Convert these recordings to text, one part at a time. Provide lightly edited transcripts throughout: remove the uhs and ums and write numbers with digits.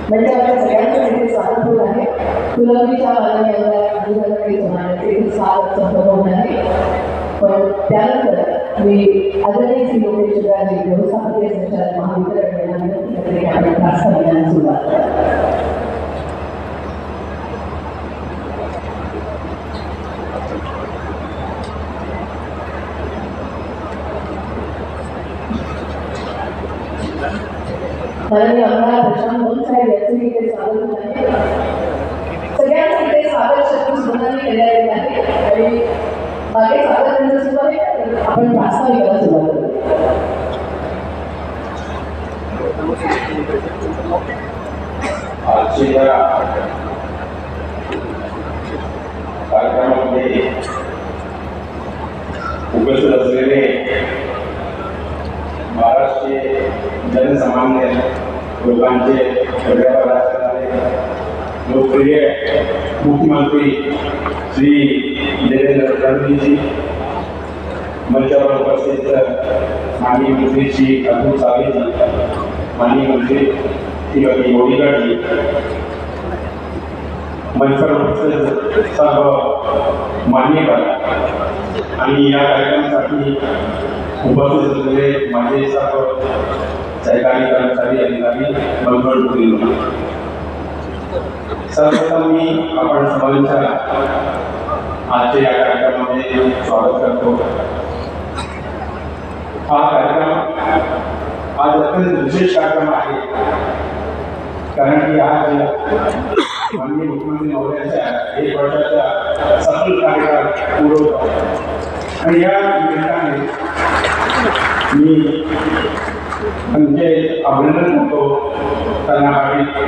म्हणजे आपल्या सगळ्यांचं स्वागत होत आहे. तुलमीच्या होण्याचे स्वागत संपन्न आहे. पण त्यानंतर मी आदरणीय श्री लोकेश शिवराजी व्यवस्थापकीय संचालक महावितरण यांना खास करण्यास सुरुवात करतो. माननीय आमदार प्रशांत मोहन साहेब यांचे इथे स्वागत होत आहे. सगळ्यांचे इथे स्वागत शब्दसुमनाने केले आहे आणि मागे स्वागत त्यांचं सुरू आहे. आपण प्रास्ताविक करायला सुरुवात करू. आजच्या कार्यक्रमामध्ये उपस्थित असलेले महाराष्ट्रीय जनसामान्य लोकांचे लोकप्रिय मुख्यमंत्री श्री देवेंद्र फडणवीसजी, मंचावर उपस्थित माननीय मंत्री श्री अतुल सावेजी, माननीय मंत्री श्रीमती मोदीगढ़जी, मंचावर उपस्थित सर्व मान्यवर आणि या कार्यक्रमासाठी उपस्थित असलेले माझे सर्व सहकारी कर्मचारी अधिकारी मंडळ. सर्वप्रथम मी आपण सर्वांच्या आजच्या या कार्यक्रमामध्ये स्वागत करतो. हा कार्यक्रम आज अत्यंत विशेष कार्यक्रम आहे, कारण की आज माननीय मुख्यमंत्री महोदयांच्या 1 वर्षाचा सफल कार्यकाळ पूर्ण होतो आणि या निमित्ताने मी त्यांचे अभिनंदन करतो, त्यांना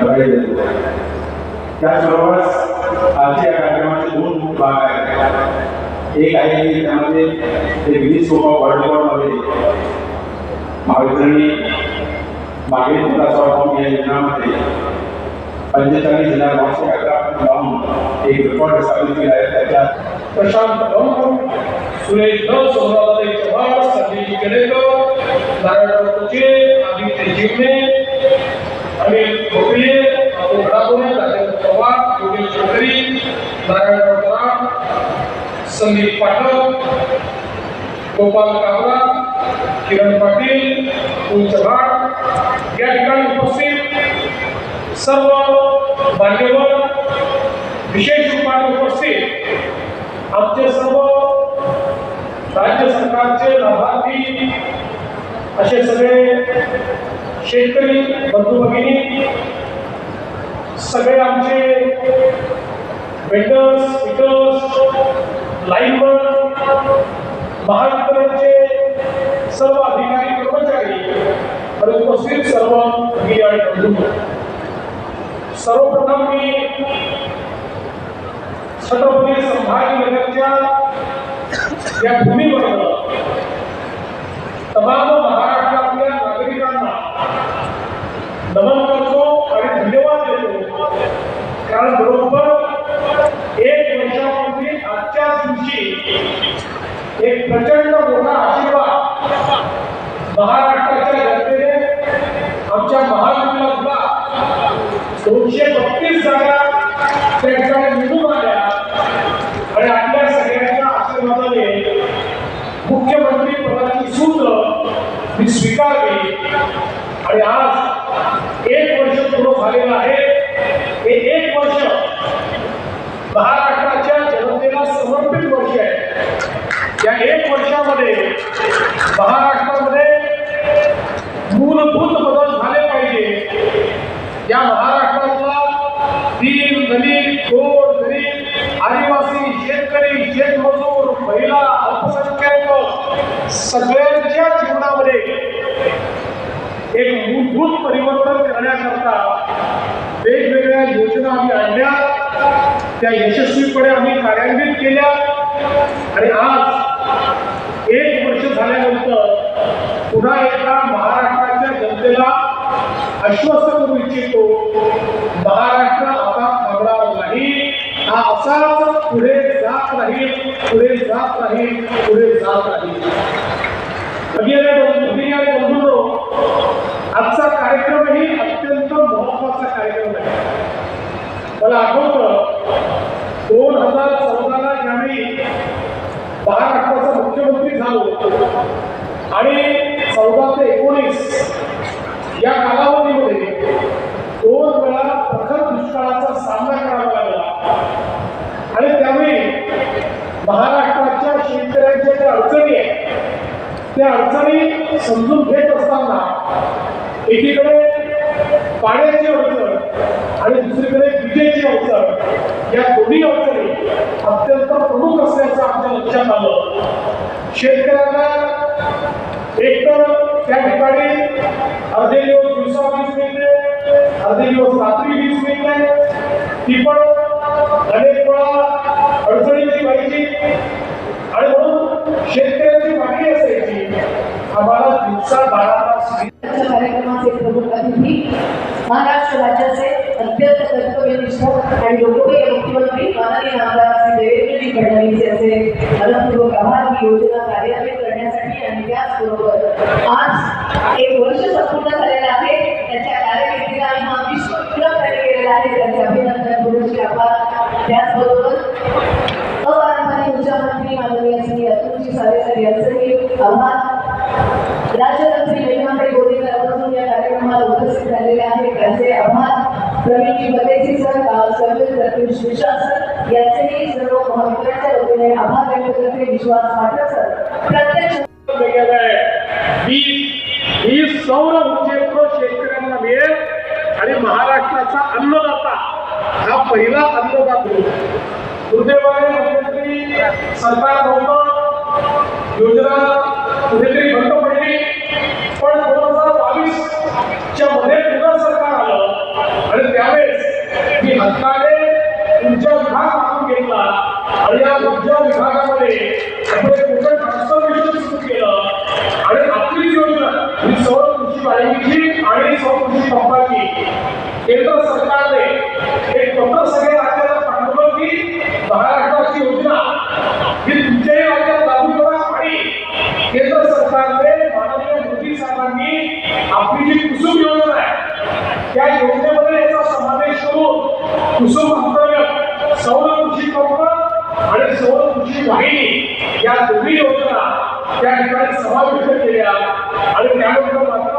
बधाई देतो. त्याचबरोबरच आजच्या कार्यक्रमाचे 2 भाग आहेत. एक आहे की त्यामध्ये ते गिनीज बुक ऑफ वर्ल्ड रेकॉर्डमध्ये महावितरणने मागील 15 या योजनामध्ये 45,911 लावून एक रेकॉर्ड स्थापित केला आहे. त्याच्यात प्रशांत मोहन, सुरेश धस, सोमनाथ चव्हाण, संजय केलेकर, नारायण कोचे, आदित्य जीवने, अनिल भोपले, अतुल घडापुरे, राजेंद्र पवार, योगेश चौधरी, नारायण राम, संदीप पाठक, गोपाल कावरा, किरण पाटील, अतुल चव्हाण, या ठिकाणी उपस्थित सर्व मान्यवर, विशेष रूपाने उपस्थित आमचे सर्व राज्य सरकारचे लाभार्थी, असे सगळे शेतकरी बंधू भगिनी, सगळे आमचे वेंडर्स, स्पीकर्स, लाईनमन, महावितरणचे सर्व अधिकारी कर्मचारी आणि उपस्थित सर्व भगिनी आणि बंधू, सर्वप्रथम मी छत्रपती संभाजीनगरच्या या भूमीवर तमाम महाराष्ट्रातल्या नागरिकांना नमन करतो आणि धन्यवाद देतो. कारण बरोबर 1 वर्षापूर्वी एक प्रचंड मोठा आशीर्वाद महाराष्ट्राच्या जनतेने आमच्या महायुतीला 232 जागा त्या ठिकाणी निवडून आल्या आणि आपल्या सगळ्यांच्या आशीर्वादाने मुख्यमंत्री पदाची सूत्र मी स्वीकारली आणि आज 1 वर्ष पूर्ण झालेलं आहे. हे 1 वर्ष महाराष्ट्राच्या जनतेला समर्पित वर्ष आहे. या 1 वर्षामध्ये महाराष्ट्रामध्ये मूलभूत बदल झाले पाहिजे. या महाराष्ट्रातला दीन दलित गोर गरीब आदिवासी शेतकरी शेतमजूर महिला अल्पसंख्याक सगळ्यांच्या जीवनामध्ये एक मूलभूत परिवर्तन करण्याकरता वेगवेगळ्या योजना आम्ही आणल्या, त्या यशस्वीपणे आम्ही कार्यान्वित केल्या आणि आज 1 वर्ष झाल्यानंतर पुन्हा एकदा महाराष्ट्राच्या जनतेला आश्वस्त करू इच्छितो, महाराष्ट्र आता थांबणार नाही. हा असाच पुढे जात राहील, पुढे जात राहील, पुढे जात राहील. बंधूंनो, आजचा कार्यक्रमही अत्यंत महत्वाचा कार्यक्रम आहे. मला आठवतं 2014ला ज्यावेळी महाराष्ट्राचा मुख्यमंत्री झालो आणि 14 ते 19 या कालावधीमध्ये 2 वेळा प्रखर दुष्काळाचा सामना करावा लागला आणि त्यावेळी महाराष्ट्राच्या शेतकऱ्यांच्या ज्या अडचणी आहेत त्या अडचणी समजून घेत असताना एकीकडे पाण्याची अडचण आणि दुसरीकडे विजेची अडचण, या दोन्ही अडचणी अत्यंत प्रमुख असल्याचं आमच्या लक्षात आलं. शेतकऱ्यांना एकतर त्या ठिकाणी अर्धे दिवस दिवसा वीज मिळते, अर्धे दिवस रात्री वीज मिळते, ती पण अनेक वेळा अडचणीची व्हायची आणि म्हणून शेतकऱ्यांची मागणी असायची आम्हाला दिवसा 12 तास. कार्यक्रमाचे प्रमुख अतिथी महाराष्ट्र राज्याचे अत्यंत कर्तव्यनिष्ठ आणि लोकप्रिय मुख्यमंत्री माननीय आमदार श्री देवेंद्रजी फडणवीस यांचे मनपूर्वक आभार. ही योजना कार्यान्वित करण्यासाठी आणि त्याचबरोबर आज 1 वर्ष संपूर्ण झालेलं आहे. त्याच्या कार्यकिर्दीला हा विश्व विक्रम तयार केलेला आहे. त्यांचे अभिनंदन, गुरुजी आभार. त्याचबरोबर अपारंपरिक ऊर्जा मंत्री माननीय श्री अतुलजी सावेकर यांचेही आभार. राज्यमंत्री मेघनाताई बोर्डीकर अजून या कार्यक्रमाला उपस्थित झालेले आहेत, त्यांचे आभार. प्रवीणजी बदेसी सर, सर्वेश प्रत्युष विश्वास सर यांचेही सर्व महाविद्यालयाच्या वतीने आभार व्यक्त करते. विश्वास पाठक सर प्रत्यक्ष ही सौर ऊर्जेमुळे शेतकऱ्यांना मिळेल आणि महाराष्ट्राचा अन्नदाता हा पहिला अन्नदाता. दुर्दैवाने मध्यंतरी सरकार नव्हतं, योजना कुठेतरी बंद पडली, पण 2022च्या मध्ये पुन्हा सरकार आलं आणि त्यावेळेस मी हक्काने ऊर्जा विभाग मागून घेतला आणि या ऊर्जा विभागामध्ये आपण मोठं ट्रान्सफॉर्मेशन सुरू केलं आणि आपली योजना ही सौर कृषी वाहिनीची आणि सौर कृषी पंपाची केंद्र सरकारने एक पत्र सगळ्या राज्याला पाठवलं की महाराष्ट्राची योजना ही तुमच्याही राज्यात लागू करा आणि केंद्र सरकारने माननीय मोदी साहेबांनी आपली जी कुसुम योजना आहे त्या योजनेमध्ये याचा समावेश करून कुसुम अंतर्गत सौर कृषी पंप आणि सौर कृषी वाहिनी या दोन्ही योजना त्या ठिकाणी समाविष्ट केल्या आणि त्यानंतर मात्र